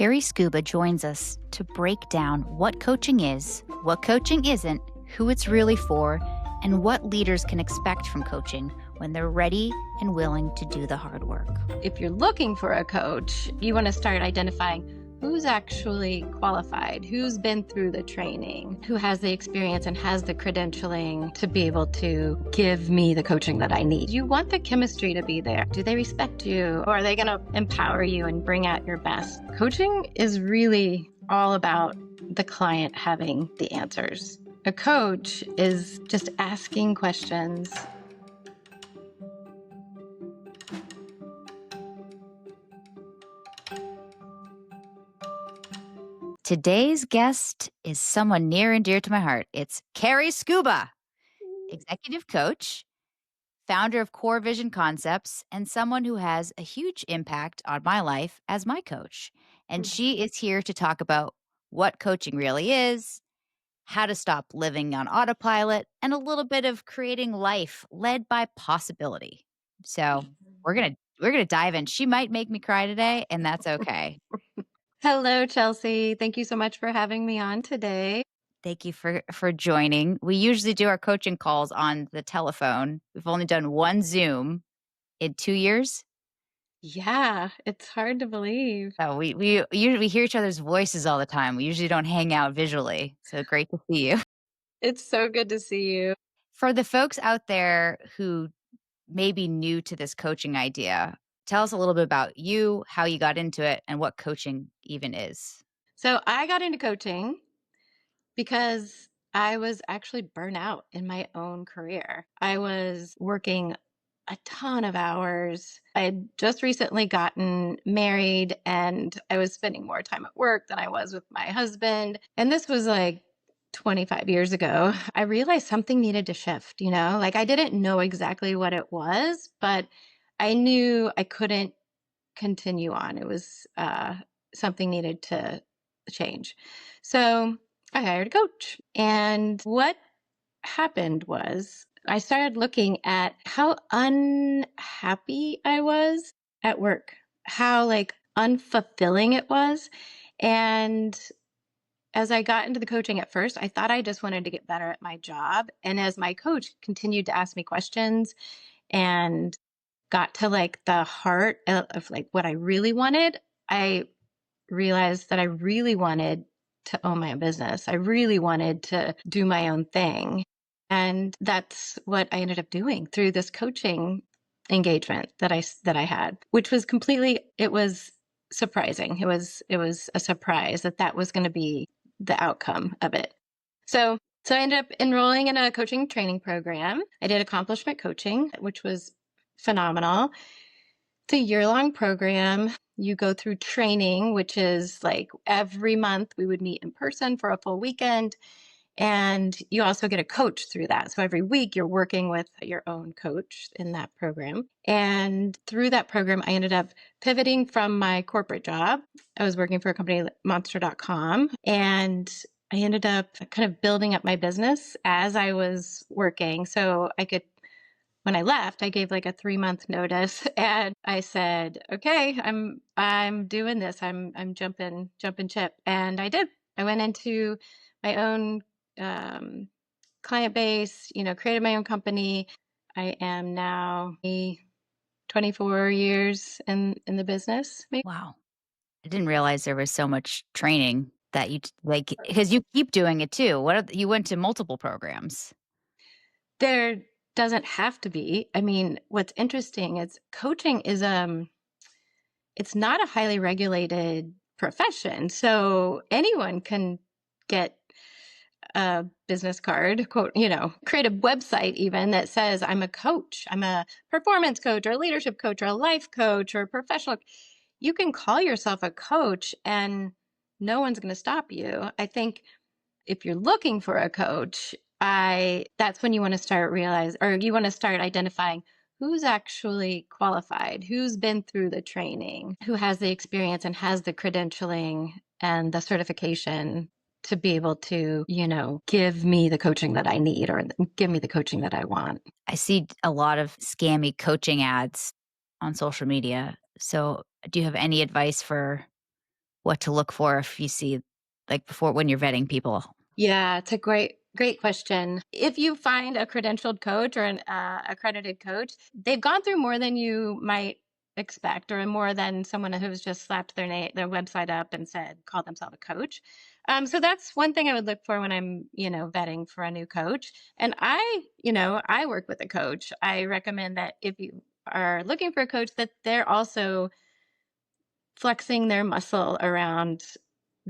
Carri Scuba joins us to break down what coaching is, what coaching isn't, who it's really for, and what leaders can expect from coaching when they're ready and willing to do the hard work. If you're looking for a coach, you want to start identifying who's actually qualified, who's been through the training, who has the experience and has the credentialing to be able to give me the coaching that I need. You want the chemistry to be there. Do they respect you? Or are they going to empower you and bring out your best? Coaching is really all about the client having the answers. A coach is just asking questions. Today's guest is someone near and dear to my heart. It's Carri Scuba, executive coach, founder of Core Vision Concepts, and someone who has a huge impact on my life as my coach. And she is here to talk about what coaching really is, how to stop living on autopilot, and a little bit of creating life led by possibility. So we're gonna dive in. She might make me cry today, and that's okay. Hello, Chelsey. Thank you so much for having me on today. Thank you for joining. We usually do our coaching calls on the telephone. We've only done one Zoom in 2 years. Yeah, it's hard to believe. So we usually hear each other's voices all the time. We usually don't hang out visually. So great to see you. It's so good to see you. For the folks out there who may be new to this coaching idea, tell us a little bit about you, how you got into it, and what coaching even is. So I got into coaching because I was actually burnt out in my own career. I was working a ton of hours. I had just recently gotten married and I was spending more time at work than I was with my husband. And this was like 25 years ago. I realized something needed to shift, like I didn't know exactly what it was, but I knew I couldn't continue on. It was something needed to change. So I hired a coach. And what happened was I started looking at how unhappy I was at work, how like unfulfilling it was. And as I got into the coaching at first, I thought I just wanted to get better at my job. And as my coach continued to ask me questions and got to like the heart of like what I really wanted, I realized that I really wanted to own my own business. I really wanted to do my own thing. And that's what I ended up doing through this coaching engagement that I had, which was it was surprising. It was a surprise that was going to be the outcome of it. So I ended up enrolling in a coaching training program. I did accomplishment coaching, which was phenomenal. It's a year-long program. You go through training, which is like every month we would meet in person for a full weekend. And you also get a coach through that. So every week you're working with your own coach in that program. And through that program, I ended up pivoting from my corporate job. I was working for a company, monster.com, and I ended up kind of building up my business as I was working. So when I left, I gave like a 3-month notice and I said, okay, I'm doing this. I'm jumping ship. And I did. I went into my own client base, created my own company. I am now 24 years in the business. Wow. I didn't realize there was so much training that you like, because you keep doing it too. You went to multiple programs. There doesn't have to be. I mean, what's interesting is coaching is it's not a highly regulated profession. So anyone can get a business card, quote, create a website even that says I'm a coach. I'm a performance coach or a leadership coach or a life coach or a professional. You can call yourself a coach and no one's going to stop you. I think if you're looking for a coach, that's when you want to start you want to start identifying who's actually qualified, who's been through the training, who has the experience and has the credentialing and the certification to be able to, give me the coaching that I need or give me the coaching that I want. I see a lot of scammy coaching ads on social media. So do you have any advice for what to look for if you see, like, before when you're vetting people? Yeah, it's a great question. If you find a credentialed coach or an accredited coach, they've gone through more than you might expect, or more than someone who's just slapped their website up and said call themselves a coach. So that's one thing I would look for when I'm vetting for a new coach. And I work with a coach. I recommend that if you are looking for a coach, that they're also flexing their muscle around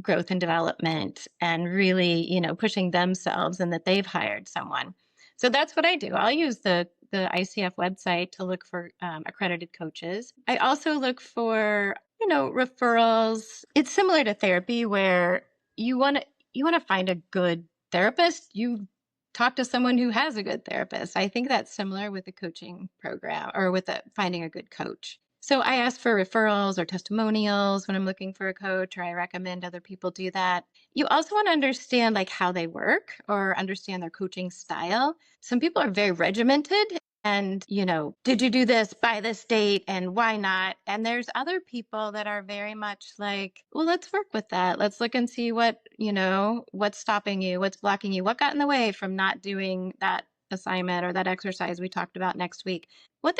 growth and development and really, pushing themselves and that they've hired someone. So that's what I do. I'll use the ICF website to look for accredited coaches. I also look for, referrals. It's similar to therapy where you want to find a good therapist. You talk to someone who has a good therapist. I think that's similar with the coaching program or with finding a good coach. So I ask for referrals or testimonials when I'm looking for a coach, or I recommend other people do that. You also want to understand like how they work or understand their coaching style. Some people are very regimented and, did you do this by this date and why not? And there's other people that are very much like, well, let's work with that. Let's look and see what's stopping you, what's blocking you, what got in the way from not doing that assignment or that exercise we talked about next week.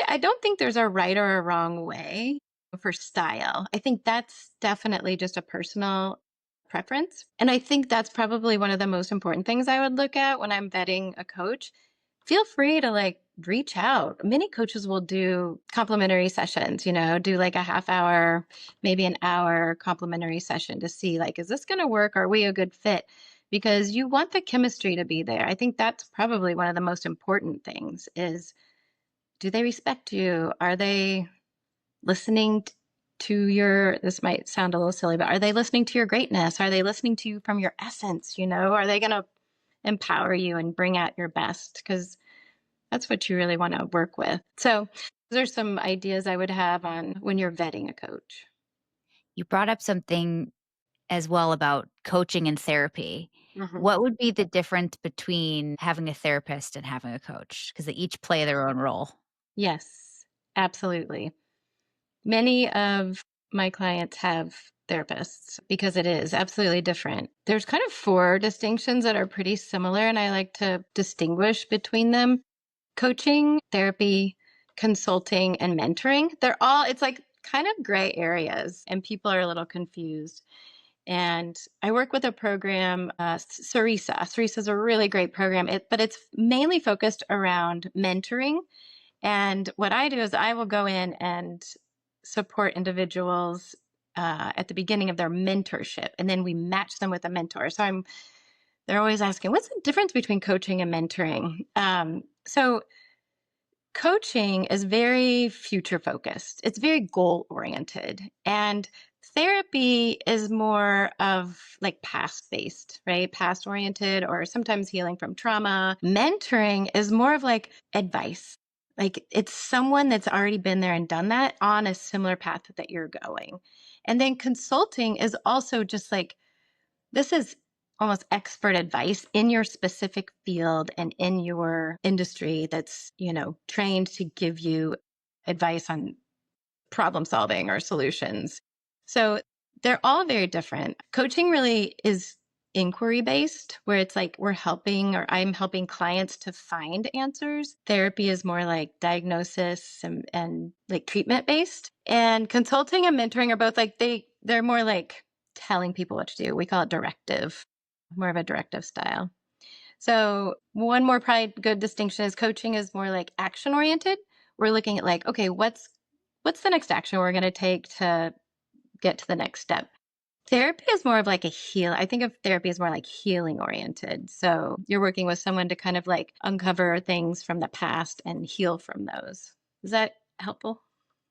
I don't think there's a right or a wrong way for style. I think that's definitely just a personal preference. And I think that's probably one of the most important things I would look at when I'm vetting a coach. Feel free to reach out. Many coaches will do complimentary sessions, do like a half hour, maybe an hour complimentary session to see is this going to work? Are we a good fit? Because you want the chemistry to be there. I think that's probably one of the most important things is, do they respect you? Are they listening to this might sound a little silly, but are they listening to your greatness? Are they listening to you from your essence? Are they going to empower you and bring out your best? Because that's what you really want to work with. So those are some ideas I would have on when you're vetting a coach. You brought up something as well about coaching and therapy. Mhm. What would be the difference between having a therapist and having a coach? Because they each play their own role. Yes, absolutely. Many of my clients have therapists because it is absolutely different. There's kind of four distinctions that are pretty similar, and I like to distinguish between them: coaching, therapy, consulting, and mentoring. It's like kind of gray areas, and people are a little confused. And I work with a program, Sarisa. Sarisa is a really great program, but it's mainly focused around mentoring. And what I do is I will go in and support individuals at the beginning of their mentorship, and then we match them with a mentor. They're always asking, what's the difference between coaching and mentoring? So coaching is very future focused. It's very goal oriented, and therapy is more of past based, right? Past oriented, or sometimes healing from trauma. Mentoring is more of advice. It's someone that's already been there and done that on a similar path that you're going. And then consulting is also just this is almost expert advice in your specific field and in your industry that's, trained to give you advice on problem solving or solutions. So they're all very different. Coaching really is inquiry based, where it's we're helping or I'm helping clients to find answers. Therapy is more diagnosis and treatment based. And consulting and mentoring are both they're more telling people what to do. We call it directive, more of a directive style. So one more probably good distinction is coaching is more action oriented. We're looking at okay, what's the next action we're going to take to get to the next step? Therapy is more of a heal. I think of therapy as more healing oriented. So you're working with someone to kind of uncover things from the past and heal from those. Is that helpful?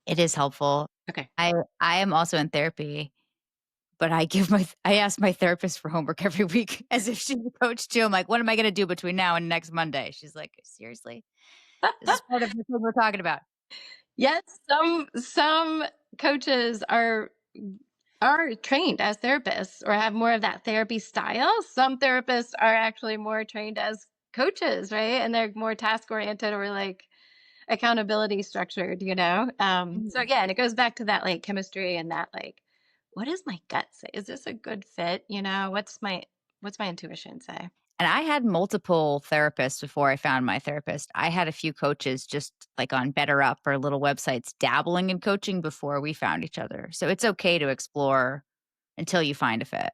It is helpful. Okay. I am also in therapy, but I ask my therapist for homework every week as if she's a coach too. I'm like, "What am I gonna do between now and next Monday?" She's like, "Seriously? This is part of the thing we're talking about." Yes, some coaches are trained as therapists or have more of that therapy style. Some therapists are actually more trained as coaches, right? And they're more task oriented or accountability structured. So Mhm. again, it goes back to that chemistry and that what does my gut say? Is this a good fit? What's my intuition say? And I had multiple therapists before I found my therapist. I had a few coaches just like on Better Up or little websites dabbling in coaching before we found each other. So it's okay to explore until you find a fit.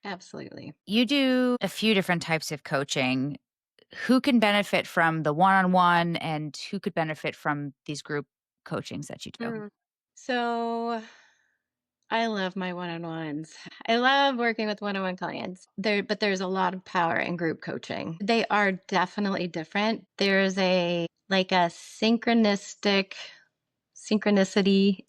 Absolutely. You do a few different types of coaching. Who can benefit from the one on one and who could benefit from these group coachings that you do? Mm. So I love my one-on-ones. I love working with one-on-one clients. But there's a lot of power in group coaching. They are definitely different. There's a synchronicity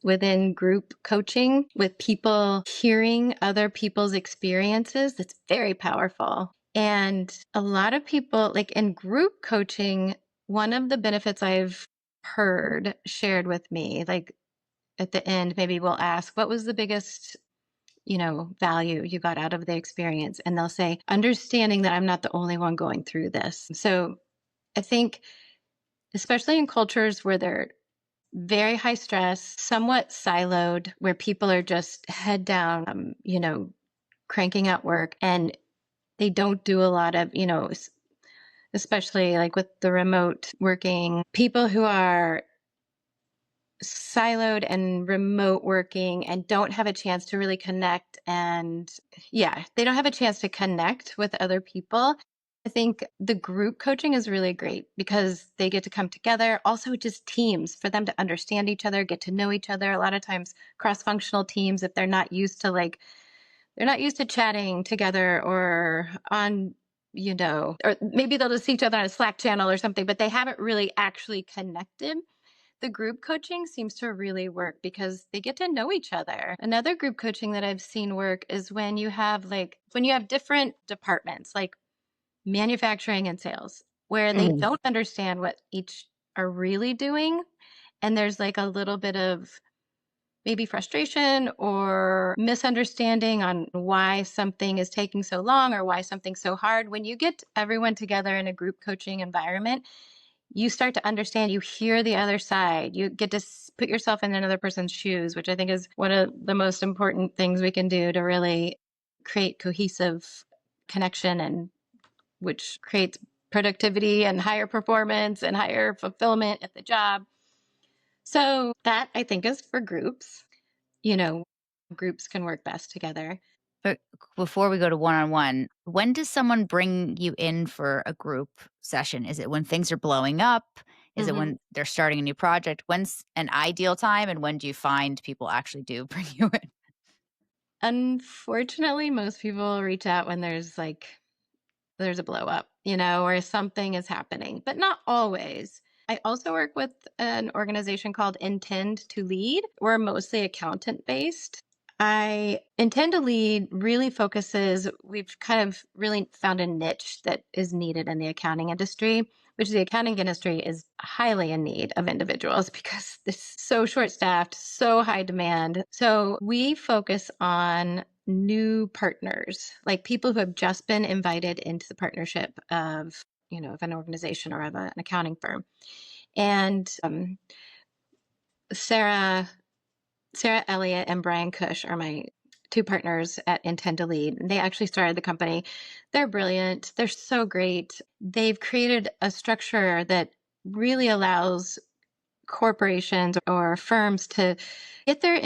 within group coaching with people hearing other people's experiences that's very powerful. And a lot of people, like in group coaching, one of the benefits I've heard shared with me, like at the end, maybe we'll ask, what was the biggest, value you got out of the experience? And they'll say, understanding that I'm not the only one going through this. So I think, especially in cultures where they're very high stress, somewhat siloed, where people are just head down, cranking out work, and they don't do a lot of, especially like with the remote working, people who are siloed and remote working and don't have a chance to really connect. And yeah, they don't have a chance to connect with other people. I think the group coaching is really great because they get to come together. Also, just teams for them to understand each other, get to know each other. A lot of times, cross functional teams, if they're not used to chatting together or on, or maybe they'll just see each other on a Slack channel or something, but they haven't really actually connected. The group coaching seems to really work because they get to know each other. Another group coaching that I've seen work is when you have different departments like manufacturing and sales where they Mhm. don't understand what each are really doing, and there's like a little bit of maybe frustration or misunderstanding on why something is taking so long or why something's so hard. When you get everyone together in a group coaching environment, you start to understand, you hear the other side, you get to put yourself in another person's shoes, which I think is one of the most important things we can do to really create cohesive connection, and which creates productivity and higher performance and higher fulfillment at the job. So that I think is for groups. You know, groups can work best together. But before we go to one on one, when does someone bring you in for a group session? Is it when things are blowing up? Is it Mhm. when they're starting a new project? When's an ideal time? And when do you find people actually do bring you in? Unfortunately, most people reach out when there's a blow up, or something is happening, but not always. I also work with an organization called Intend to Lead. We're mostly accountant based. I Intend to Lead really focuses, we've kind of really found a niche that is needed in the accounting industry, which the accounting industry is highly in need of individuals because it's so short staffed, so high demand. So we focus on new partners, like people who have just been invited into the partnership of an organization or of an accounting firm. And Sarah Sarah Elliott and Brian Cush are my two partners at Intend to Lead. They actually started the company. They're brilliant. They're so great. They've created a structure that really allows corporations or firms to get their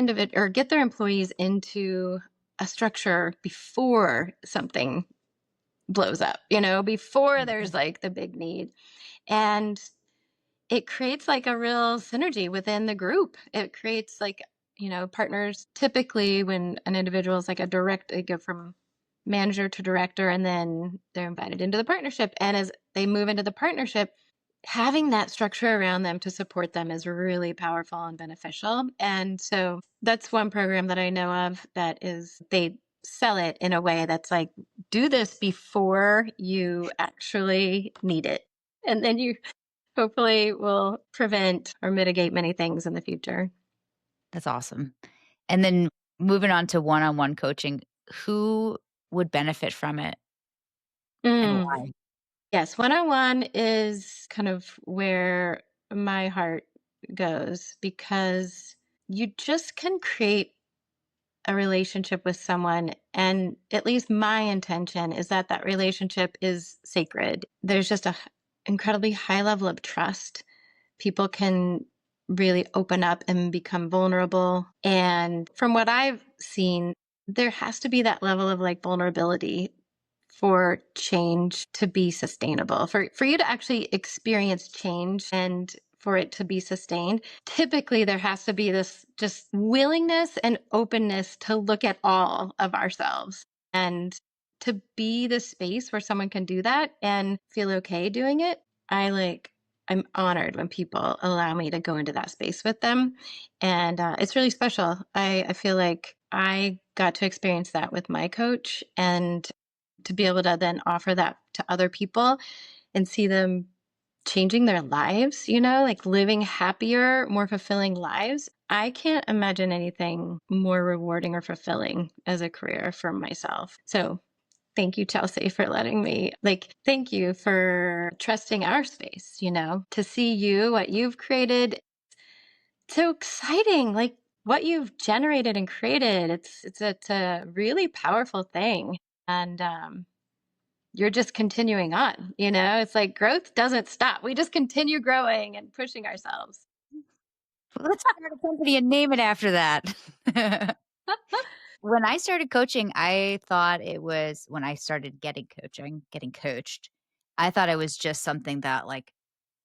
employees into a structure before something blows up, before there's Mhm. like the big need. And it creates like a real synergy within the group. It creates like, partners. Typically, when an individual is like they go from manager to director and then they're invited into the partnership. And as they move into the partnership, having that structure around them to support them is really powerful and beneficial. And so that's one program that I know of they sell it in a way that's like, do this before you actually need it. And then you hopefully will prevent or mitigate many things in the future. That's awesome. And then moving on to one on one coaching, who would benefit from it and Mm. why? Yes, one-on-one is kind of where my heart goes because you just can create a relationship with someone, and at least my intention is that that relationship is sacred. There's just a incredibly high level of trust. People can really open up and become vulnerable. And from what I've seen, there has to be that level of like vulnerability for change to be sustainable, for you to actually experience change and for it to be sustained. Typically, there has to be this just willingness and openness to look at all of ourselves and to be the space where someone can do that and feel okay doing it. I'm honored when people allow me to go into that space with them. And it's really special. I feel like I got to experience that with my coach, and to be able to then offer that to other people and see them changing their lives, like living happier, more fulfilling lives. I can't imagine anything more rewarding or fulfilling as a career for myself. So thank you, Chelsey, for letting me, thank you for trusting our space, to see what you've created. So exciting. Like what you've generated and created. It's a really powerful thing. And, you're just continuing on, it's like growth doesn't stop. We just continue growing and pushing ourselves. Let's start a company and name it after that. When I started coaching, I thought it was when I started getting coached, I thought it was just something that like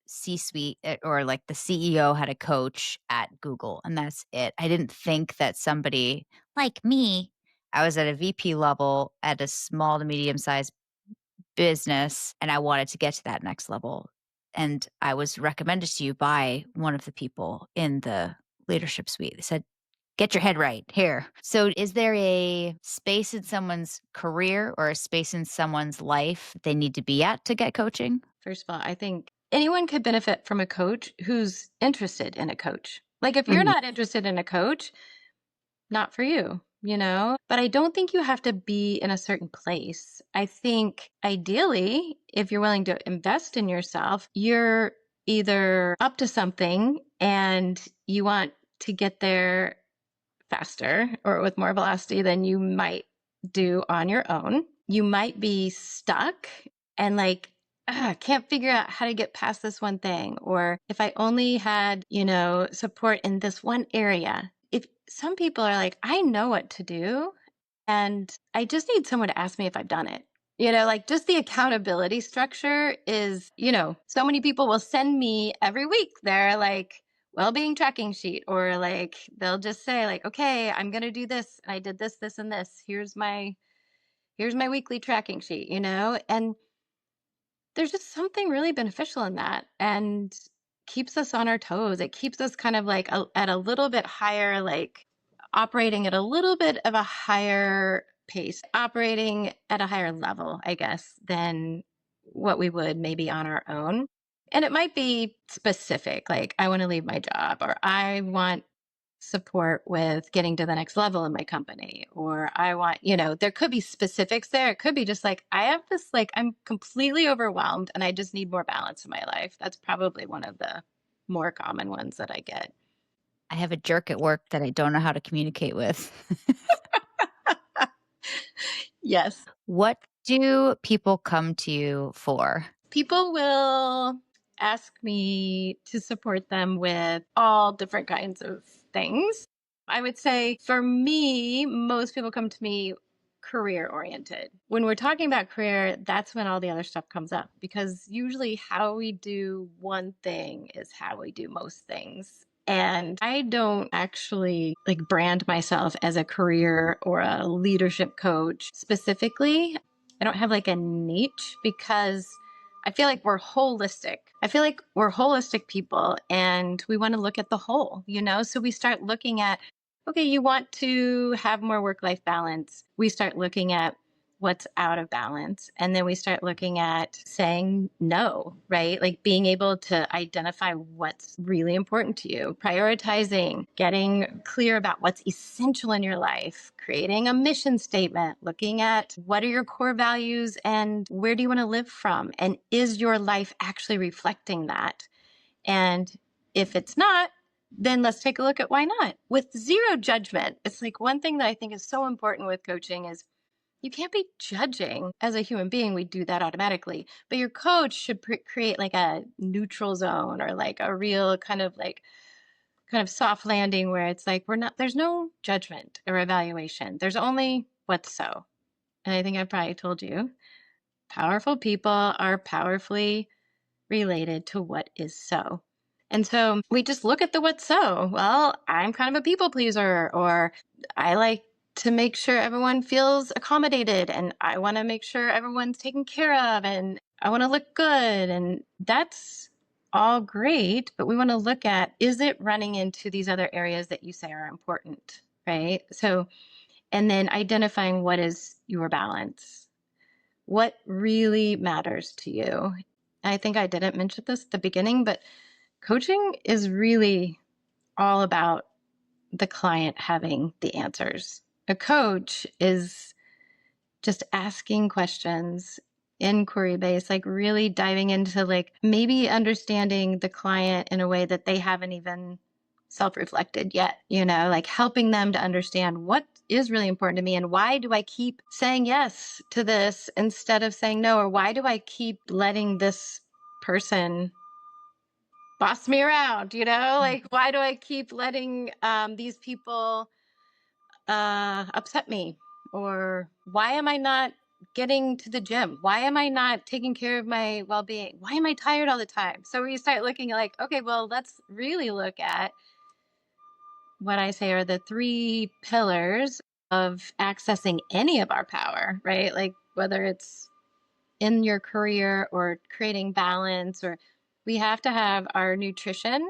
C-suite or like the CEO had a coach at Google and that's it. I didn't think that somebody like me, I was at a VP level at a small to medium sized business and I wanted to get to that next level. And I was recommended to you by one of the people in the leadership suite. They said, get your head right here. So, is there a space in someone's career or a space in someone's life they need to be at to get coaching? First of all, I think anyone could benefit from a coach who's interested in a coach. Like if you're Mhm. not interested in a coach, not for you, But I don't think you have to be in a certain place. I think ideally, if you're willing to invest in yourself, you're either up to something and you want to get there faster or with more velocity than you might do on your own. You might be stuck and can't figure out how to get past this one thing. Or if I only had, support in this one area. If some people are like, I know what to do and I just need someone to ask me if I've done it. Just the accountability structure is, so many people will send me every week their well-being tracking sheet, or they'll just say okay, I'm going to do this. And I did this, this, and this. Here's my weekly tracking sheet, and there's just something really beneficial in that and keeps us on our toes. It keeps us kind of at a little bit higher, operating at a little bit of a higher pace, operating at a higher level, I guess, than what we would maybe on our own. And it might be specific, like I want to leave my job, or I want support with getting to the next level in my company, or I want, there could be specifics there. It could be just I have this, I'm completely overwhelmed and I just need more balance in my life. That's probably one of the more common ones that I get. I have a jerk at work that I don't know how to communicate with. Yes. What do people come to you for? People will ask me to support them with all different kinds of things. I would say for me, most people come to me career oriented. When we're talking about career, that's when all the other stuff comes up, because usually how we do one thing is how we do most things. And I don't actually brand myself as a career or a leadership coach specifically. I don't have a niche, because I feel like we're holistic. I feel like we're holistic people and we want to look at the whole, So we start looking at, okay, you want to have more work-life balance. We start looking at what's out of balance. And then we start looking at saying no, right? Like being able to identify what's really important to you, prioritizing, getting clear about what's essential in your life, creating a mission statement, looking at what are your core values and where do you want to live from? And is your life actually reflecting that? And if it's not, then let's take a look at why not with zero judgment. It's like one thing that I think is so important with coaching is you can't be judging. As a human being, we do that automatically. But your coach should create like a neutral zone or like a real kind of soft landing where it's like there's no judgment or evaluation. There's only what's so. And I think I probably told you, powerful people are powerfully related to what is so. And so we just look at the what's so. Well, I'm kind of a people pleaser, or I like to make sure everyone feels accommodated, and I want to make sure everyone's taken care of, and I want to look good. And that's all great, but we want to look at, is it running into these other areas that you say are important, right? So, and then identifying what is your balance, what really matters to you. I think I didn't mention this at the beginning, but coaching is really all about the client having the answers. A coach is just asking questions, inquiry based, like really diving into like maybe understanding the client in a way that they haven't even self-reflected yet, like helping them to understand what is really important to me and why do I keep saying yes to this instead of saying no, or why do I keep letting this person boss me around, like why do I keep letting these people upset me, or why am I not getting to the gym, why am I not taking care of my well-being, why am I tired all the time? So we start looking at like, okay, well, let's really look at what I say are the three pillars of accessing any of our power, right? Like whether it's in your career or creating balance, or we have to have our nutrition,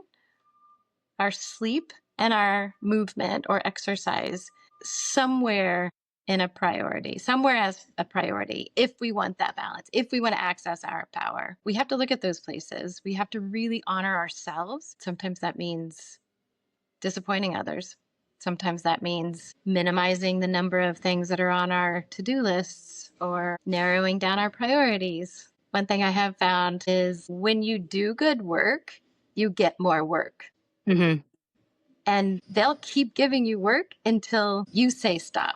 our sleep, and our movement or exercise somewhere in a priority, somewhere as a priority. If we want that balance, if we want to access our power, we have to look at those places. We have to really honor ourselves. Sometimes that means disappointing others. Sometimes that means minimizing the number of things that are on our to-do lists or narrowing down our priorities. One thing I have found is when you do good work, you get more work. Mm-hmm. And they'll keep giving you work until you say stop,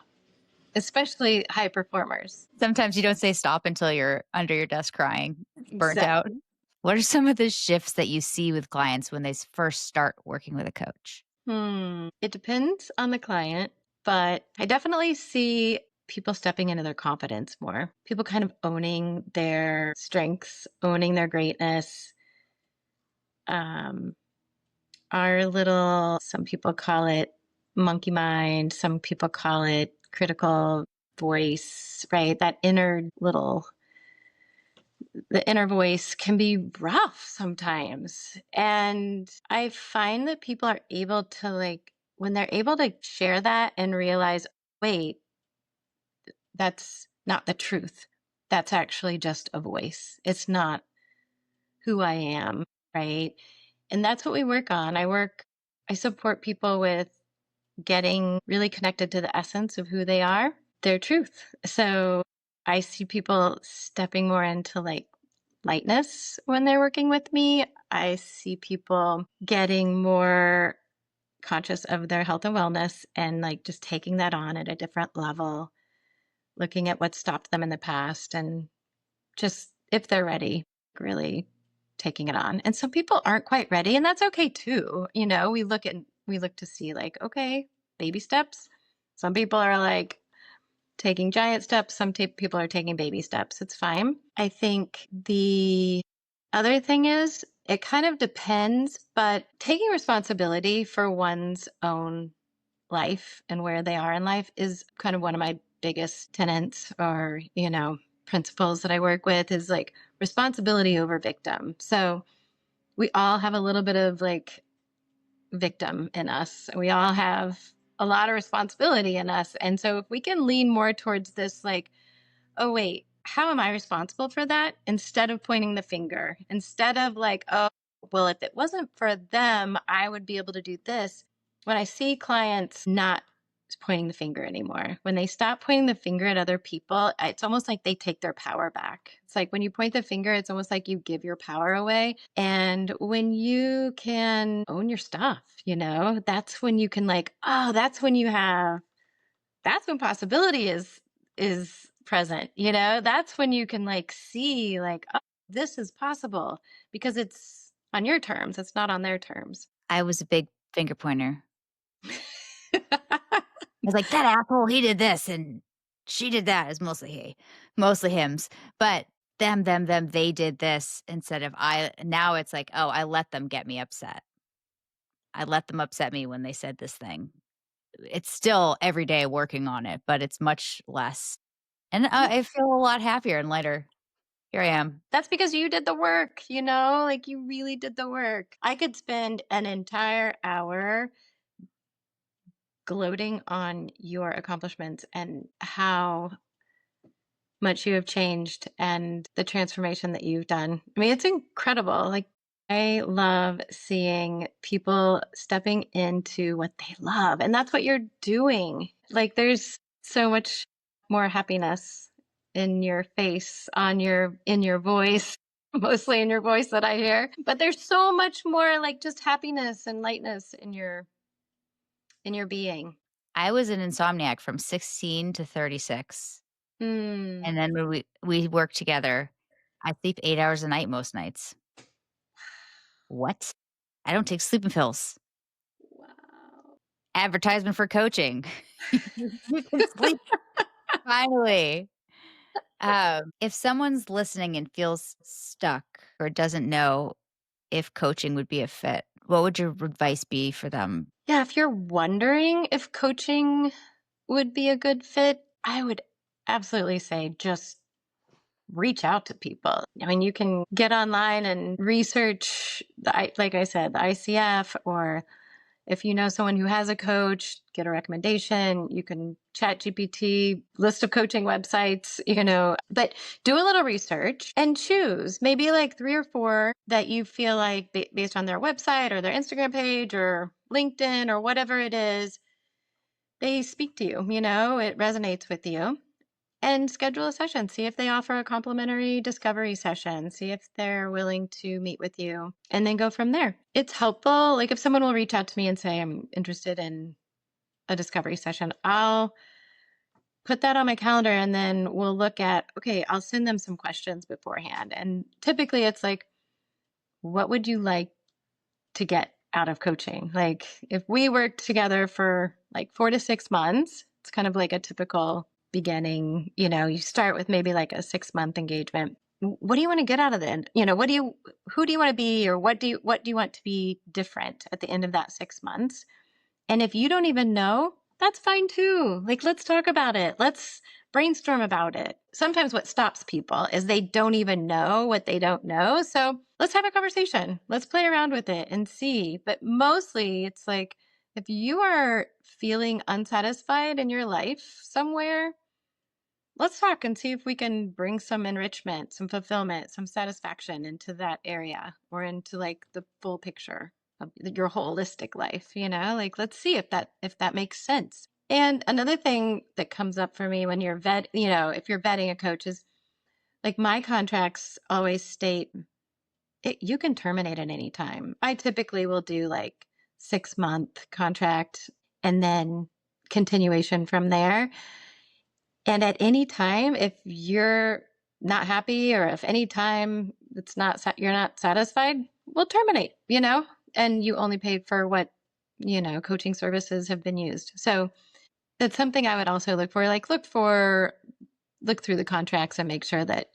especially high performers. Sometimes you don't say stop until you're under your desk crying, burnt out. Exactly. What are some of the shifts that you see with clients when they first start working with a coach? It depends on the client, but I definitely see people stepping into their confidence more. People kind of owning their strengths, owning their greatness. Um, some people call it monkey mind, some people call it critical voice, right? The inner voice can be rough sometimes. And I find that people are able to when they're able to share that and realize, wait, that's not the truth. That's actually just a voice. It's not who I am, right? And that's what we work on. I support people with getting really connected to the essence of who they are, their truth. So I see people stepping more into lightness when they're working with me. I see people getting more conscious of their health and wellness and just taking that on at a different level, looking at what stopped them in the past and just, if they're ready, really taking it on. And some people aren't quite ready, and that's okay too. We look to see okay, baby steps. Some people are taking giant steps. Some people are taking baby steps. It's fine. I think the other thing is it kind of depends, but taking responsibility for one's own life and where they are in life is kind of one of my biggest tenets or, principles that I work with is responsibility over victim. So we all have a little bit of victim in us. We all have a lot of responsibility in us. And so if we can lean more towards this, oh, wait, how am I responsible for that? Instead of pointing the finger, instead of oh, well, if it wasn't for them, I would be able to do this. When I see clients not pointing the finger anymore. When they stop pointing the finger at other people, it's almost like they take their power back. It's like when you point the finger, it's almost like you give your power away. And when you can own your stuff, that's when you can like, oh, that's when possibility is present, That's when you can like see like, oh, this is possible because it's on your terms, it's not on their terms. I was a big finger pointer. I was like, "That asshole, he did this, and she did that." It's mostly he, mostly hims, but them, they did this instead of I now it's like, "Oh, I let them get me upset. I let them upset me when they said this thing." It's still every day working on it, but it's much less, and Yeah. I feel a lot happier and lighter. Here I am. That's because you did the work, like you really did the work. I could spend an entire hour gloating on your accomplishments and how much you have changed and the transformation that you've done. I mean, it's incredible. Like, I love seeing people stepping into what they love, and that's what you're doing. Like, there's so much more happiness in your face, in your voice, mostly in your voice that I hear. But there's so much more like just happiness and lightness in your being. I was an insomniac from 16 to 36, Mm. and then when we worked together, I sleep 8 hours a night most nights. What? I don't take sleeping pills. Wow. Advertisement for coaching. You can sleep finally. If someone's listening and feels stuck or doesn't know if coaching would be a fit, what would your advice be for them? Yeah, if you're wondering if coaching would be a good fit, I would absolutely say just reach out to people. I mean, you can get online and research, like I said, the ICF, or if you know someone who has a coach, get a recommendation. You can chat GPT, list of coaching websites, but do a little research and choose maybe like three or four that you feel like based on their website or their Instagram page or LinkedIn or whatever it is, they speak to you, it resonates with you. And schedule a session. See if they offer a complimentary discovery session. See if they're willing to meet with you and then go from there. It's helpful. Like if someone will reach out to me and say, I'm interested in a discovery session, I'll put that on my calendar and then we'll look at, okay, I'll send them some questions beforehand. And typically it's like, what would you like to get out of coaching? Like if we work together for like 4 to 6 months, it's kind of like a typical beginning, you start with maybe like a 6 month engagement. What do you want to get out of it? Who do you want to be, or what do you want to be different at the end of that 6 months? And if you don't even know, that's fine too. Like, let's talk about it. Let's brainstorm about it. Sometimes what stops people is they don't even know what they don't know. So let's have a conversation. Let's play around with it and see. But mostly it's like, if you are feeling unsatisfied in your life somewhere, let's talk and see if we can bring some enrichment, some fulfillment, some satisfaction into that area or into like the full picture of your holistic life, like let's see if that makes sense. And another thing that comes up for me when if you're vetting a coach is like my contracts always state you can terminate at any time. I typically will do like 6 month contract and then continuation from there. And at any time, if you're not happy or if any time you're not satisfied, we'll terminate, and you only pay for what, coaching services have been used. So that's something I would also look for, like look through the contracts and make sure that,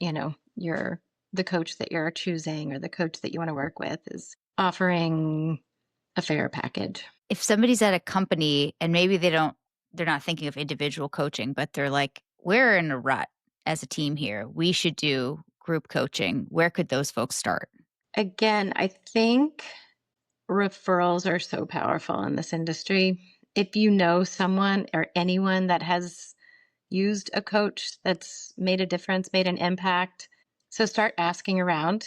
the coach that you're choosing or the coach that you want to work with is offering a fair package. If somebody's at a company and maybe they're not thinking of individual coaching, but they're like, "We're in a rut as a team here. We should do group coaching." Where could those folks start? Again, I think referrals are so powerful in this industry. If you know someone or anyone that has used a coach that's made a difference, made an impact, so start asking around,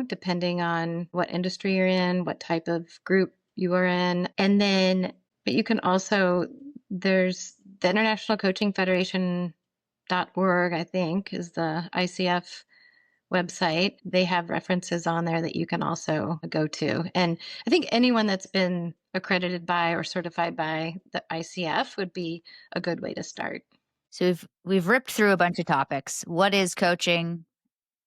depending on what industry you're in, what type of group you are in. And then, but you can also There's the International Coaching Federation.org, I think, is the ICF website. They have references on there that you can also go to. And I think anyone that's been accredited by or certified by the ICF would be a good way to start. So we've ripped through a bunch of topics. What is coaching?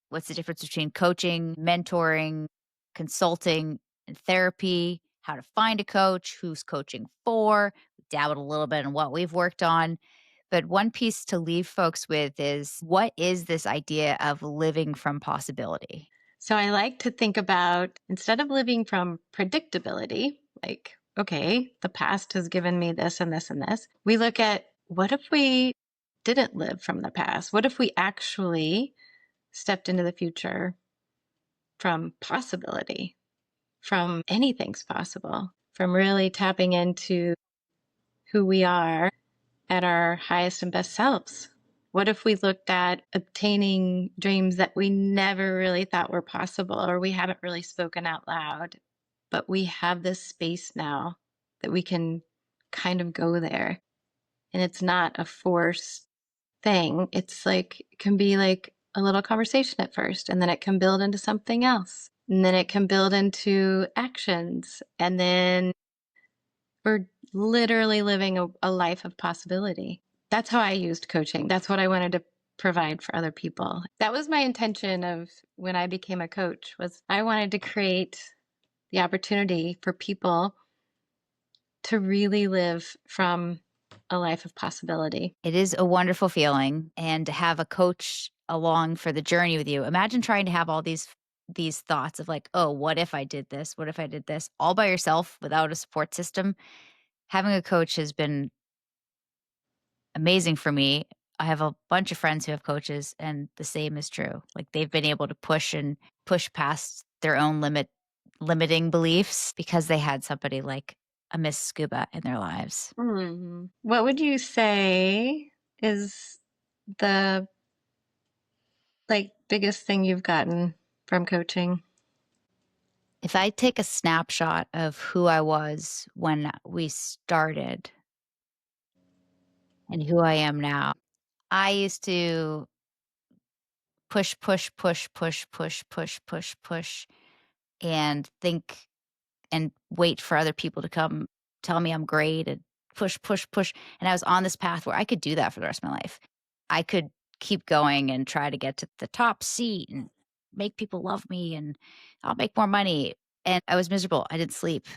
What's the difference between coaching, mentoring, consulting, and therapy? How to find a coach, who's coaching for. We dabbled a little bit in what we've worked on. But one piece to leave folks with is what is this idea of living from possibility? So I like to think about, instead of living from predictability, like, okay, the past has given me this and this and this, we look at, what if we didn't live from the past? What if we actually stepped into the future from possibility, from anything's possible, from really tapping into who we are at our highest and best selves? What if we looked at obtaining dreams that we never really thought were possible, or we haven't really spoken out loud, but we have this space now that we can kind of go there? And it's not a forced thing. It's like, it can be like a little conversation at first, and then it can build into something else. And then it can build into actions. And then we're literally living a life of possibility. That's how I used coaching. That's what I wanted to provide for other people. That was my intention of when I became a coach, was I wanted to create the opportunity for people to really live from a life of possibility. It is a wonderful feeling, and to have a coach along for the journey with you. Imagine trying to have all these thoughts of like, "Oh, what if I did this? What if I did this?" all by yourself without a support system. Having a coach has been amazing for me. I have a bunch of friends who have coaches, and the same is true. Like, they've been able to push past their own limiting beliefs because they had somebody like a Miss Scuba in their lives. What would you say is the biggest thing you've gotten from coaching? If I take a snapshot of who I was when we started and who I am now, I used to push, push, push, push, push, push, push, push, and think and wait for other people to come tell me I'm great and push, push, push. And I was on this path where I could do that for the rest of my life. I could keep going and try to get to the top seat and make people love me and I'll make more money. And I was miserable. I didn't sleep.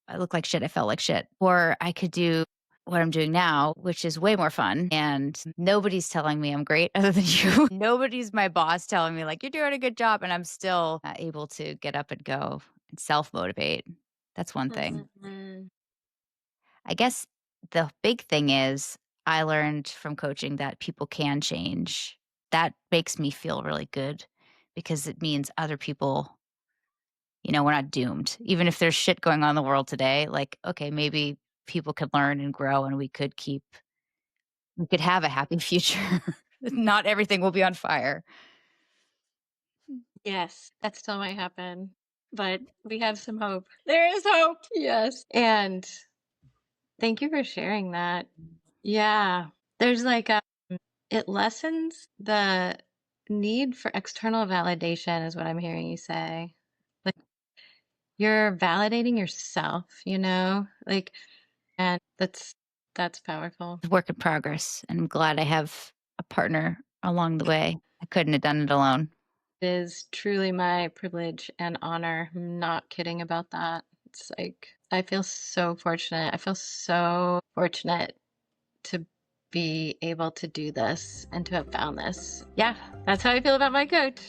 I looked like shit. I felt like shit. Or I could do what I'm doing now, which is way more fun. And nobody's telling me I'm great other than you. Nobody's my boss telling me, like, you're doing a good job. And I'm still able to get up and go and self motivate. That's one thing. Mhm. I guess the big thing is I learned from coaching that people can change. That makes me feel really good because it means other people, we're not doomed. Even if there's shit going on in the world today, like, okay, maybe people could learn and grow and we could have a happy future. Not everything will be on fire. Yes, that still might happen, but we have some hope. There is hope. Yes. And thank you for sharing that. Yeah. There's it lessens the need for external validation, is what I'm hearing you say. Like, you're validating yourself, and that's powerful. Work in progress. And I'm glad I have a partner along the way. I couldn't have done it alone. It is truly my privilege and honor. I'm not kidding about that. It's like, I feel so fortunate. I feel so fortunate to be able to do this and to have found this. Yeah, that's how I feel about my coach.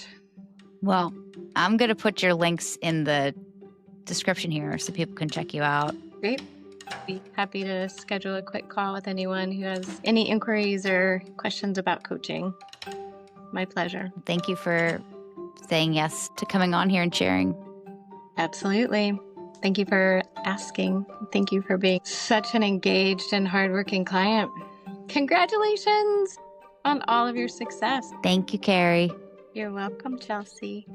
Well, I'm going to put your links in the description here so people can check you out. Great. Be happy to schedule a quick call with anyone who has any inquiries or questions about coaching. My pleasure. Thank you for saying yes to coming on here and sharing. Absolutely. Thank you for asking. Thank you for being such an engaged and hardworking client. Congratulations on all of your success. Thank you, Carrie. You're welcome, Chelsey.